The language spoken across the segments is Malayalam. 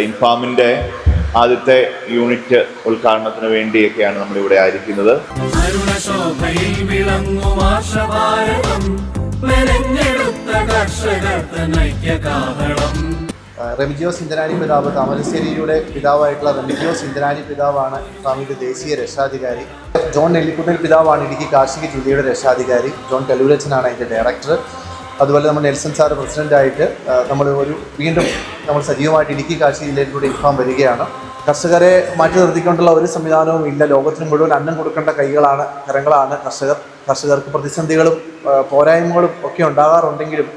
ഇൻഫാമിൻ്റെ ആദ്യത്തെ യൂണിറ്റ് ഉദ്ഘാടനത്തിന് വേണ്ടിയൊക്കെയാണ് നമ്മളിവിടെ ആയിരിക്കുന്നത്. റെമിജിയോസ് ഇന്ദ്രാണി പിതാവ്, താമരശ്ശേരിയുടെ പിതാവായിട്ടുള്ള റെമിജിയോസ് ഇന്ദ്രാണി പിതാവാണ് ഇൻഫാമിൻ്റെ ദേശീയ രക്ഷാധികാരി. ജോൺ നെല്ലിക്കുന്നിൽ പിതാവാണ് ഇടുക്കി കാർഷിക ജില്ലയുടെ രക്ഷാധികാരി. ജോൺ കല്ലൂരച്ചനാണ് അതിൻ്റെ ഡയറക്ടർ. അതുപോലെ നമ്മൾ നെൽസൺ സാർ പ്രസിഡൻ്റായിട്ട് വീണ്ടും നമ്മൾ സജീവമായിട്ട് ഇടുക്കി കാർഷിക ജില്ലയിലൂടെ ഇൻഫാം വരികയാണ്. കർഷകരെ മാറ്റി നിർത്തിക്കൊണ്ടുള്ള ഒരു സംവിധാനവും ഇല്ല. ലോകത്തിന് മുഴുവൻ അന്നം കൊടുക്കേണ്ട കരങ്ങളാണ് കർഷകർക്ക് പ്രതിസന്ധികളും പോരായ്മകളും ഒക്കെ ഉണ്ടാകാറുണ്ടെങ്കിലും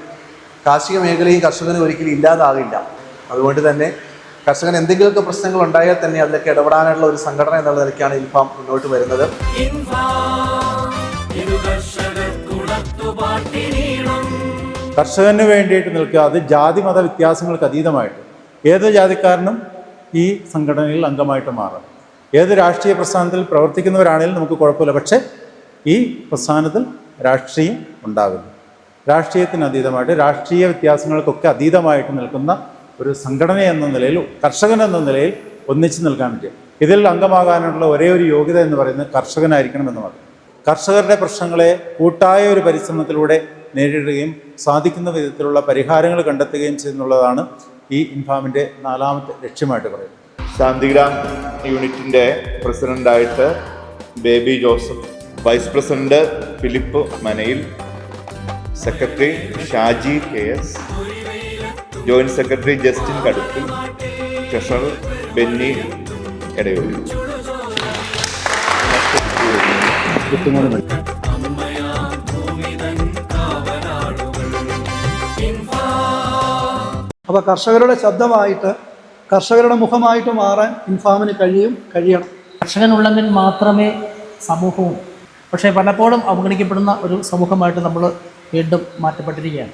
കാർഷിക മേഖലയും കർഷകന് ഒരിക്കലും ഇല്ലാതാകില്ല. അതുകൊണ്ട് തന്നെ കർഷകൻ എന്തെങ്കിലുമൊക്കെ പ്രശ്നങ്ങൾ ഉണ്ടായാൽ തന്നെ അതിലൊക്കെ ഇടപെടാനുള്ള ഒരു സംഘടന എന്നുള്ള നിലയ്ക്കാണ് ഇൻഫാം മുന്നോട്ട് വരുന്നത്. കർഷകന് വേണ്ടിയിട്ട് നിൽക്കുക, അത് ജാതി മത വ്യത്യാസങ്ങൾക്ക് അതീതമായിട്ട് ഏത് ജാതിക്കാരനും ഈ സംഘടനയിൽ അംഗമായിട്ട് മാറാം. ഏത് രാഷ്ട്രീയ പ്രസ്ഥാനത്തിൽ പ്രവർത്തിക്കുന്നവരാണെങ്കിലും നമുക്ക് കുഴപ്പമില്ല. പക്ഷേ ഈ പ്രസ്ഥാനത്തിൽ രാഷ്ട്രീയം ഉണ്ടാകുന്നു. രാഷ്ട്രീയത്തിന് അതീതമായിട്ട്, രാഷ്ട്രീയ വ്യത്യാസങ്ങൾക്കൊക്കെ അതീതമായിട്ട് നിൽക്കുന്ന ഒരു സംഘടന എന്ന നിലയിൽ, കർഷകൻ എന്ന നിലയിൽ ഒന്നിച്ചു നിൽക്കാൻ പറ്റും. ഇതിൽ അംഗമാകാനുള്ള ഒരേ ഒരു യോഗ്യത എന്ന് പറയുന്നത് കർഷകനായിരിക്കണമെന്ന് മാത്രം. കർഷകരുടെ പ്രശ്നങ്ങളെ കൂട്ടായ ഒരു പരിശ്രമത്തിലൂടെ നേരിടുകയും സാധിക്കുന്ന വിധത്തിലുള്ള പരിഹാരങ്ങൾ കണ്ടെത്തുകയും ചെയ്യുന്നുള്ളതാണ് ഈ ഇൻഫാമിൻ്റെ 4ാമത്തെ ലക്ഷ്യമായിട്ട് പറയുന്നത്. ശാന്തിഗ്രാം യൂണിറ്റിൻ്റെ പ്രസിഡൻ്റായിട്ട് Baby Joseph, vice president Philip Manayil, secretary Shaji KS, joint secretary Justin Kaduppil, treasurer Benny Edayoori. അപ്പോൾ കർഷകരുടെ ശബ്ദമായിട്ട്, കർഷകരുടെ മുഖമായിട്ട് മാറാൻ ഇൻഫാമിന് കഴിയണം. കർഷകനുള്ളെങ്കിൽ മാത്രമേ സമൂഹവും, പക്ഷേ പലപ്പോഴും അവഗണിക്കപ്പെടുന്ന ഒരു സമൂഹമായിട്ട് നമ്മൾ വീണ്ടും മാറ്റപ്പെട്ടിരിക്കുകയാണ്.